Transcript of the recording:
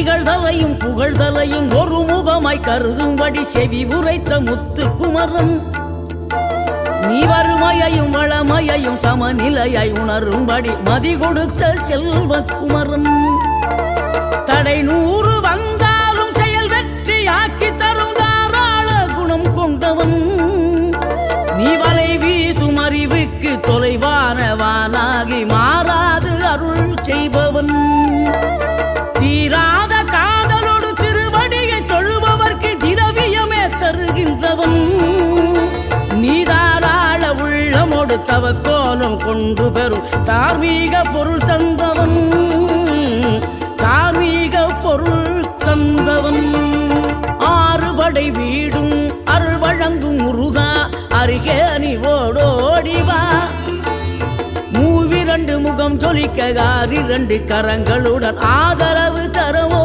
இகழ்தலையும் புகழ்தலையும் ஒரு முகமாய் கருதும்படி செவி உரைத்த முத்து குமரன் நீ வறுமையையும் வளமையையும் சமநிலையாய் உணரும்படி மதி கொடுத்த செல்வ குமரன் தடை 100 வந்தாலும் செயல் வெற்றியாக்கி தரும் தாராள குணம் கொண்டவன் நீ வலை வீசும் அறிவுக்கு தொலைவானவானாகி மாறாது அருள் செய்பவன் தீராத காதலோடு திருவடியை தொழுபவர்க்கு திரவியமே தருகின்றவன் நீ தாராள உள்ளமோடு தவக்கோலம் கொண்டு பெறும் தார்மீக பொருள் தந்தவன் தார்மீக பொருள் தந்தவன் ஆறுபடை வீடும் அருள் வழங்கும் முருகா அருகே நீ ஓடோடிவா மூவிரண்டு முகம் ஜொலிக்க 2 கரங்களுடன் ஆதரவு தரவோ